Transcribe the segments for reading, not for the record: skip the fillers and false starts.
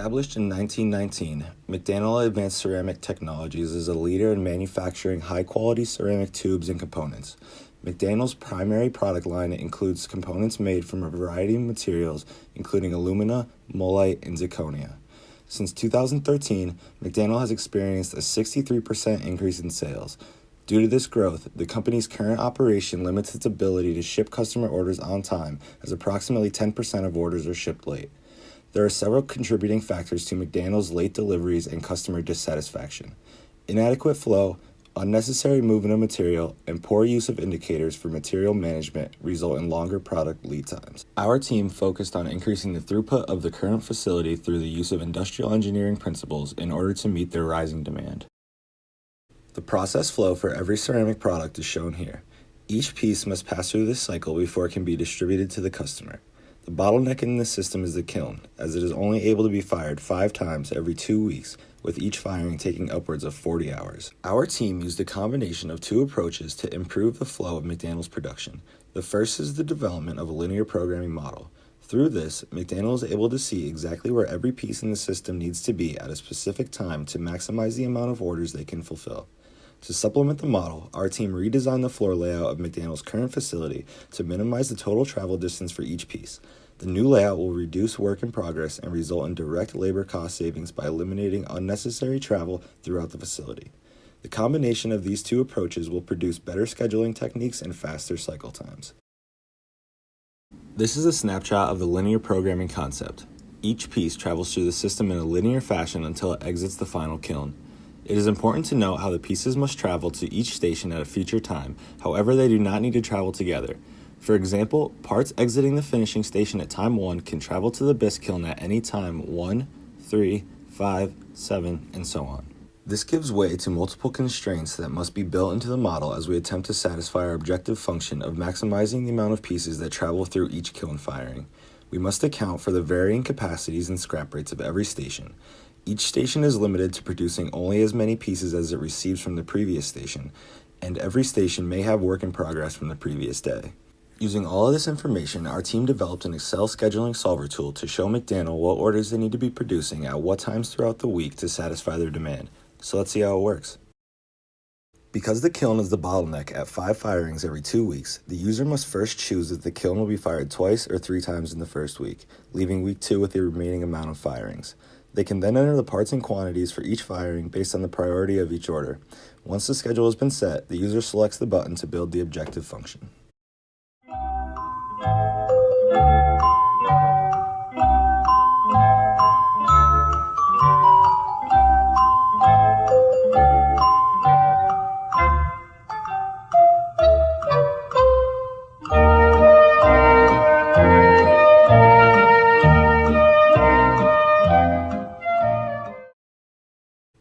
Established in 1919, McDanel Advanced Ceramic Technologies is a leader in manufacturing high-quality ceramic tubes and components. McDanel's primary product line includes components made from a variety of materials, including alumina, mullite, and zirconia. Since 2013, McDanel has experienced a 63% increase in sales. Due to this growth, the company's current operation limits its ability to ship customer orders on time, as approximately 10% of orders are shipped late. There are several contributing factors to McDanel's late deliveries and customer dissatisfaction. Inadequate flow, unnecessary movement of material, and poor use of indicators for material management result in longer product lead times. Our team focused on increasing the throughput of the current facility through the use of industrial engineering principles in order to meet their rising demand. The process flow for every ceramic product is shown here. Each piece must pass through this cycle before it can be distributed to the customer. The bottleneck in this system is the kiln, as it is only able to be fired 5 times every 2 weeks, with each firing taking upwards of 40 hours. Our team used a combination of 2 approaches to improve the flow of McDanel's production. The first is the development of a linear programming model. Through this, McDanel is able to see exactly where every piece in the system needs to be at a specific time to maximize the amount of orders they can fulfill. To supplement the model, our team redesigned the floor layout of McDanel's current facility to minimize the total travel distance for each piece. The new layout will reduce work in progress and result in direct labor cost savings by eliminating unnecessary travel throughout the facility. The combination of these 2 approaches will produce better scheduling techniques and faster cycle times. This is a snapshot of the linear programming concept. Each piece travels through the system in a linear fashion until it exits the final kiln. It is important to note how the pieces must travel to each station at a future time, however they do not need to travel together. For example, parts exiting the finishing station at time 1 can travel to the bisque kiln at any time 1, 3, 5, 7, and so on. This gives way to multiple constraints that must be built into the model as we attempt to satisfy our objective function of maximizing the amount of pieces that travel through each kiln firing. We must account for the varying capacities and scrap rates of every station. Each station is limited to producing only as many pieces as it receives from the previous station, and every station may have work in progress from the previous day. Using all of this information, our team developed an Excel scheduling solver tool to show McDanel what orders they need to be producing at what times throughout the week to satisfy their demand. So let's see how it works. Because the kiln is the bottleneck at 5 firings every 2 weeks, the user must first choose if the kiln will be fired twice or 3 times in the first week, leaving week 2 with the remaining amount of firings. They can then enter the parts and quantities for each firing based on the priority of each order. Once the schedule has been set, the user selects the button to build the objective function.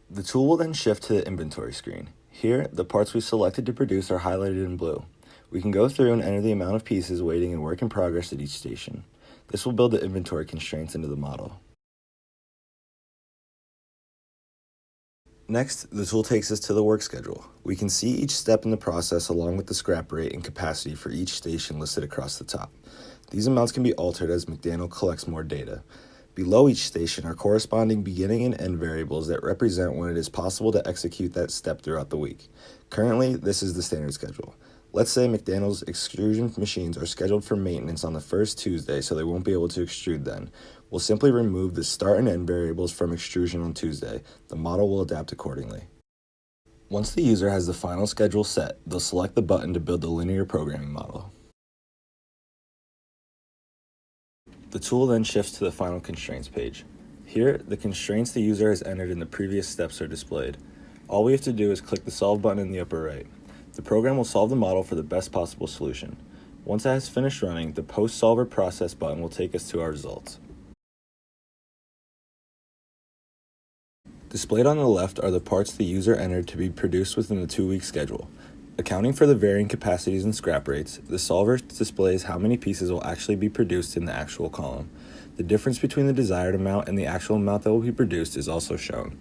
The tool will then shift to the inventory screen. Here, the parts we selected to produce are highlighted in blue. We can go through and enter the amount of pieces waiting and work in progress at each station. This will build the inventory constraints into the model. Next, the tool takes us to the work schedule. We can see each step in the process along with the scrap rate and capacity for each station listed across the top. These amounts can be altered as McDanel collects more data. Below each station are corresponding beginning and end variables that represent when it is possible to execute that step throughout the week. Currently, this is the standard schedule. Let's say McDanel's extrusion machines are scheduled for maintenance on the first Tuesday, so they won't be able to extrude then. We'll simply remove the start and end variables from extrusion on Tuesday. The model will adapt accordingly. Once the user has the final schedule set, they'll select the button to build the linear programming model. The tool then shifts to the final constraints page. Here, the constraints the user has entered in the previous steps are displayed. All we have to do is click the Solve button in the upper right. The program will solve the model for the best possible solution. Once it has finished running, the Post Solver Process button will take us to our results. Displayed on the left are the parts the user entered to be produced within the 2-week schedule. Accounting for the varying capacities and scrap rates, the solver displays how many pieces will actually be produced in the actual column. The difference between the desired amount and the actual amount that will be produced is also shown.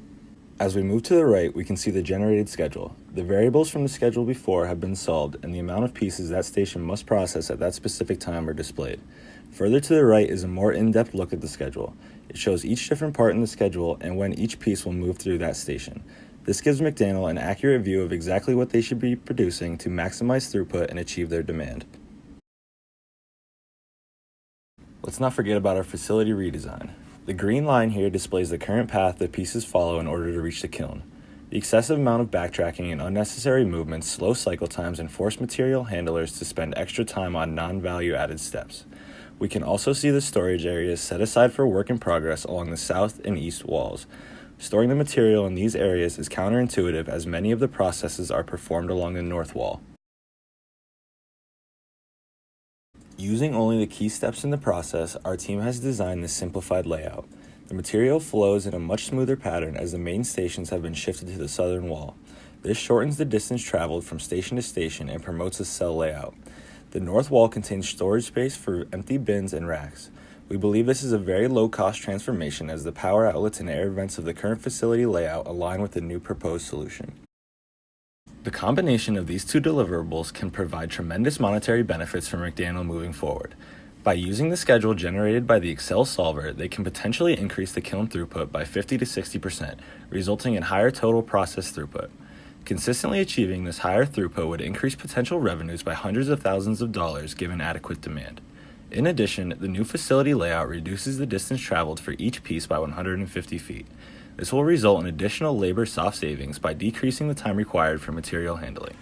As we move to the right, we can see the generated schedule. The variables from the schedule before have been solved, and the amount of pieces that station must process at that specific time are displayed. Further to the right is a more in-depth look at the schedule. It shows each different part in the schedule and when each piece will move through that station. This gives McDanel an accurate view of exactly what they should be producing to maximize throughput and achieve their demand. Let's not forget about our facility redesign. The green line here displays the current path that pieces follow in order to reach the kiln. The excessive amount of backtracking and unnecessary movements slow cycle times and force material handlers to spend extra time on non-value added steps. We can also see the storage areas set aside for work in progress along the south and east walls. Storing the material in these areas is counterintuitive as many of the processes are performed along the north wall. Using only the key steps in the process, our team has designed this simplified layout. The material flows in a much smoother pattern as the main stations have been shifted to the southern wall. This shortens the distance traveled from station to station and promotes a cell layout. The north wall contains storage space for empty bins and racks. We believe this is a very low-cost transformation as the power outlets and air vents of the current facility layout align with the new proposed solution. The combination of these two deliverables can provide tremendous monetary benefits for McDanel moving forward. By using the schedule generated by the Excel solver, they can potentially increase the kiln throughput by 50 to 60%, resulting in higher total process throughput. Consistently achieving this higher throughput would increase potential revenues by hundreds of thousands of dollars given adequate demand. In addition, the new facility layout reduces the distance traveled for each piece by 150 feet. This will result in additional labor soft savings by decreasing the time required for material handling.